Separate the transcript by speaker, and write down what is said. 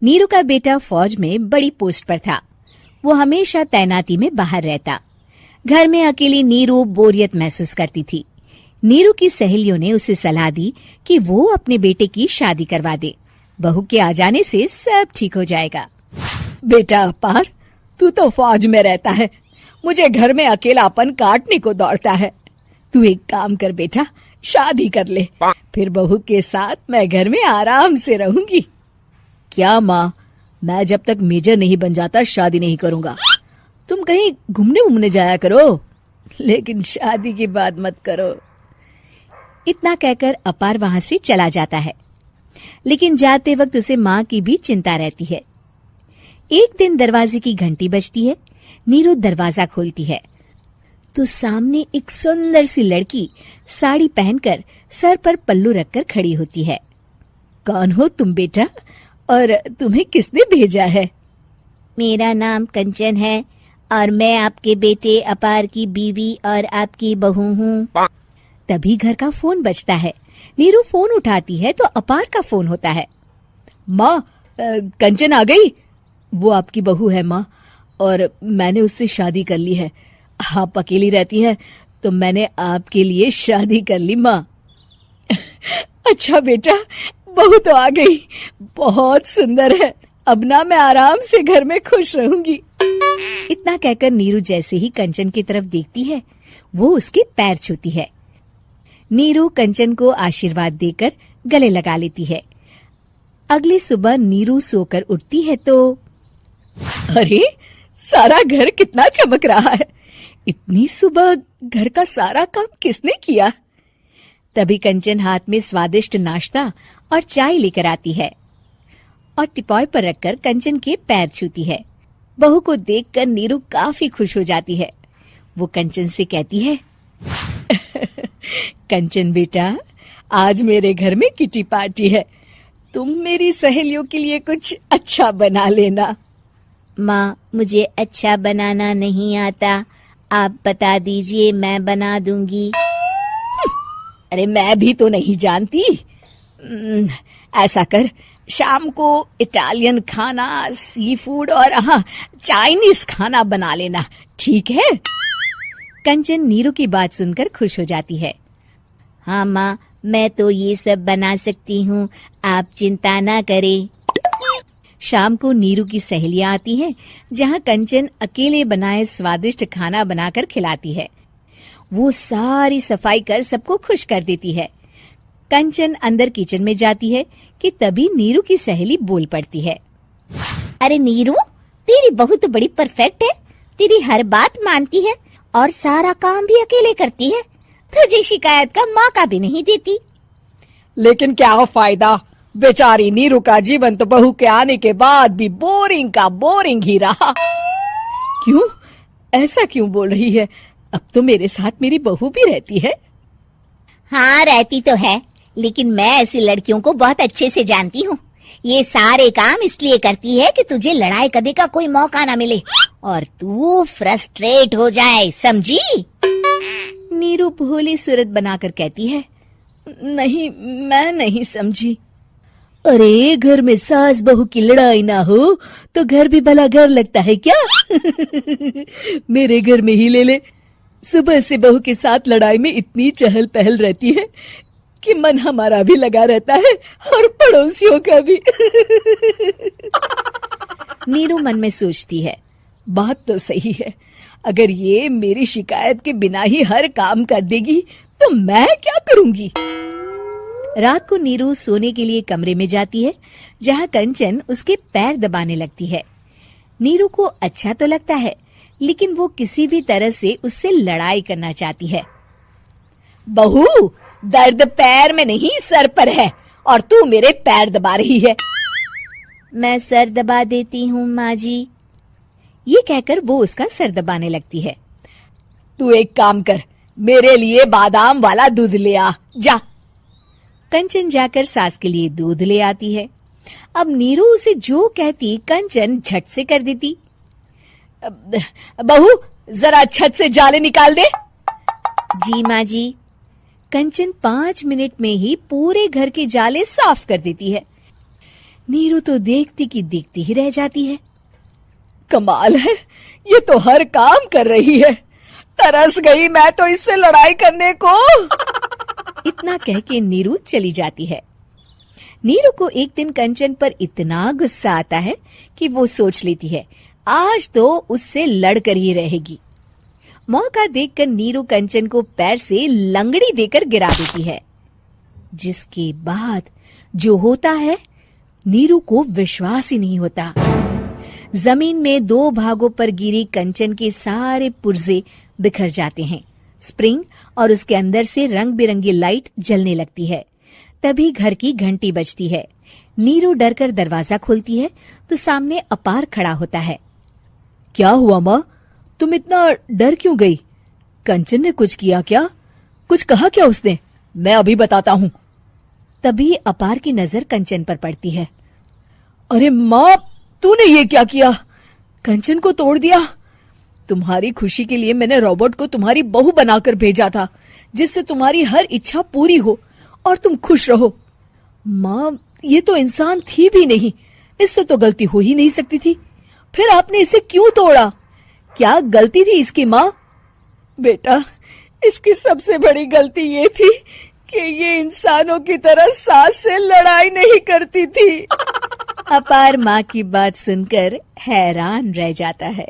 Speaker 1: नीरू का बेटा फौज में बड़ी पोस्ट पर था। वो हमेशा तैनाती में बाहर रहता। घर में अकेली नीरू बोरियत महसूस करती थी। नीरू की सहेलियों ने उसे सलाह दी कि वो अपने बेटे की शादी करवा दे। बहू के आ जाने से सब ठीक हो जाएगा।
Speaker 2: बेटा अपार, तू तो फौज में रहता है, मुझे घर में अकेलापन काटने को दौड़ता है। तू एक काम कर बेटा, शादी कर ले, फिर बहू के साथ मैं घर में आराम से रहूंगी। क्या माँ, मैं जब तक मेजर नहीं बन जाता शादी नहीं करूंगा। तुम कहीं घूमने जाया करो, लेकिन शादी की बात मत करो।
Speaker 1: इतना कहकर अपार वहां से चला जाता है, लेकिन जाते वक्त उसे माँ की भी चिंता रहती है। एक दिन दरवाजे की घंटी बजती है। नीरू दरवाजा खोलती है तो सामने एक सुंदर सी लड़की साड़ी पहनकर सर पर पल्लू रखकर खड़ी होती है।
Speaker 2: कौन हो तुम बेटा, और तुम्हें किसने भेजा है?
Speaker 3: मेरा नाम कंचन है और मैं आपके बेटे अपार की बीवी और आपकी बहू हूँ।
Speaker 1: तभी घर का फोन बजता है। नीरू फोन उठाती है तो अपार का फोन होता है।
Speaker 2: माँ, कंचन आ गई। वो आपकी बहू है माँ, और मैंने उससे शादी कर ली है। आप अकेली रहती है तो मैंने आपके लिए शादी कर ली माँ। अच्छा बेटा, बहू तो आ गई, बहुत सुंदर है। अब ना मैं आराम से घर में खुश रहूंगी।
Speaker 1: इतना कहकर नीरू जैसे ही कंचन की तरफ देखती है, वो उसके पैर छूती है। नीरू कंचन को आशीर्वाद देकर गले लगा लेती है। अगली सुबह नीरू सोकर उठती है तो
Speaker 2: अरे, सारा घर कितना चमक रहा है। इतनी सुबह घर का सारा काम किसने किया?
Speaker 1: तभी कंचन हाथ में स्वादिष्ट नाश्ता और चाय लेकर आती है और टिपॉय पर रखकर कंचन के पैर छूती है। बहू को देखकर नीरू काफी खुश हो जाती है। वो कंचन से कहती है,
Speaker 2: कंचन बेटा, आज मेरे घर में किटी पार्टी है, तुम मेरी सहेलियों के लिए कुछ अच्छा बना लेना।
Speaker 3: माँ, मुझे अच्छा बनाना नहीं आता, आप बता दीजिए, मैं बना दूंगी।
Speaker 2: अरे मैं भी तो नहीं जानती। ऐसा कर, शाम को इटालियन खाना, सी फूड और हाँ, चाइनीज खाना बना लेना, ठीक है?
Speaker 1: कंचन नीरू की बात सुनकर खुश हो जाती है।
Speaker 3: हाँ माँ, मैं तो ये सब बना सकती हूँ, आप चिंता ना करें।
Speaker 1: शाम को नीरू की सहेलियां आती हैं, जहाँ कंचन अकेले बनाए स्वादिष्ट खाना बनाकर खिलाती है। वो सारी सफाई कर सबको खुश कर देती है। कंचन अंदर किचन में जाती है कि तभी नीरू की सहेली बोल पड़ती है।
Speaker 3: अरे नीरू, तेरी बहू तो बड़ी परफेक्ट है, तेरी हर बात मानती है और सारा काम भी अकेले करती है, तुझे शिकायत का मौका भी नहीं देती।
Speaker 2: लेकिन क्या फायदा, बेचारी नीरू का जीवन तो बहू के आने के बाद भी बोरिंग का बोरिंग ही रहा। क्यों, ऐसा क्यों बोल रही है? अब तो मेरे साथ मेरी बहू भी रहती है।
Speaker 3: हाँ, रहती तो है, लेकिन मैं ऐसी लड़कियों को बहुत अच्छे से जानती हूँ। ये सारे काम इसलिए करती है कि तुझे लड़ाई करने का कोई मौका ना मिले और तू फ्रस्ट्रेट हो जाए, समझी?
Speaker 1: नीरू भोली सूरत बनाकर कहती है,
Speaker 2: नहीं, मैं नहीं समझी। अरे, घर में सास बहू की लड़ाई ना हो तो घर भी भला घर लगता है क्या? मेरे घर में ही ले ले, सुबह से बहू के साथ लड़ाई में इतनी चहल पहल रहती है कि मन हमारा भी लगा रहता है और पड़ोसियों का भी।
Speaker 1: नीरू मन में सोचती है,
Speaker 2: बात तो सही है, अगर ये मेरी शिकायत के बिना ही हर काम कर देगी तो मैं क्या करूंगी?
Speaker 1: रात को नीरू सोने के लिए कमरे में जाती है, जहाँ कंचन उसके पैर दबाने लगती है। नीरू को अच्छा तो लगता है, लेकिन वो किसी भी तरह से उससे लड़ाई करना चाहती है।
Speaker 2: बहू, दर्द पैर में नहीं सर पर है और तू मेरे पैर दबा रही है।
Speaker 3: मैं सर दबा देती हूँ माँ जी।
Speaker 1: ये कहकर वो उसका सर दबाने लगती है।
Speaker 2: तू एक काम कर, मेरे लिए बादाम वाला दूध ले आ, जा।
Speaker 1: कंचन जाकर सास के लिए दूध ले आती है। अब नीरू उसे जो कहती कंचन झट से कर देती।
Speaker 2: बहू, जरा छत से जाले निकाल दे।
Speaker 3: जी माँ जी।
Speaker 1: कंचन 5 मिनट में ही पूरे घर के जाले साफ कर देती है। नीरू तो देखती की देखती ही रह जाती है।
Speaker 2: कमाल है, ये तो हर काम कर रही है। तरस गई मैं तो इससे लड़ाई करने को।
Speaker 1: इतना कह के नीरू चली जाती है। नीरू को एक दिन कंचन पर इतना गुस्सा आता है कि वो सोच लेती है आज तो उससे लड़कर ही रहेगी। मौका देखकर नीरू कंचन को पैर से लंगड़ी देकर गिरा देती है, जिसके बाद जो होता है नीरू को विश्वास ही नहीं होता। जमीन में 2 भागों पर गिरी कंचन के सारे पुर्जे बिखर जाते हैं। स्प्रिंग और उसके अंदर से रंग बिरंगी लाइट जलने लगती है। तभी घर की घंटी बजती है। नीरू डरकर दरवाजा खोलती है तो सामने अपार खड़ा होता है।
Speaker 2: क्या हुआ माँ, तुम इतना डर क्यों गई? कंचन ने कुछ किया क्या? कुछ कहा क्या उसने? मैं अभी बताता हूँ।
Speaker 1: तभी अपार की नजर कंचन पर पड़ती है।
Speaker 2: अरे माँ, तूने ये क्या किया? कंचन को तोड़ दिया। तुम्हारी खुशी के लिए मैंने रॉबर्ट को तुम्हारी बहू बनाकर भेजा था, जिससे तुम्हारी हर इच्छा पूरी हो और तुम खुश रहो। माँ, ये तो इंसान थी भी नहीं, इससे तो गलती हो ही नहीं सकती थी। फिर आपने इसे क्यों तोड़ा? क्या गलती थी इसकी माँ? बेटा, इसकी सबसे बड़ी गलती ये थी कि ये इंसानों की तरह सास से लड़ाई नहीं करती थी।
Speaker 1: अपार माँ की बात सुनकर हैरान रह जाता है।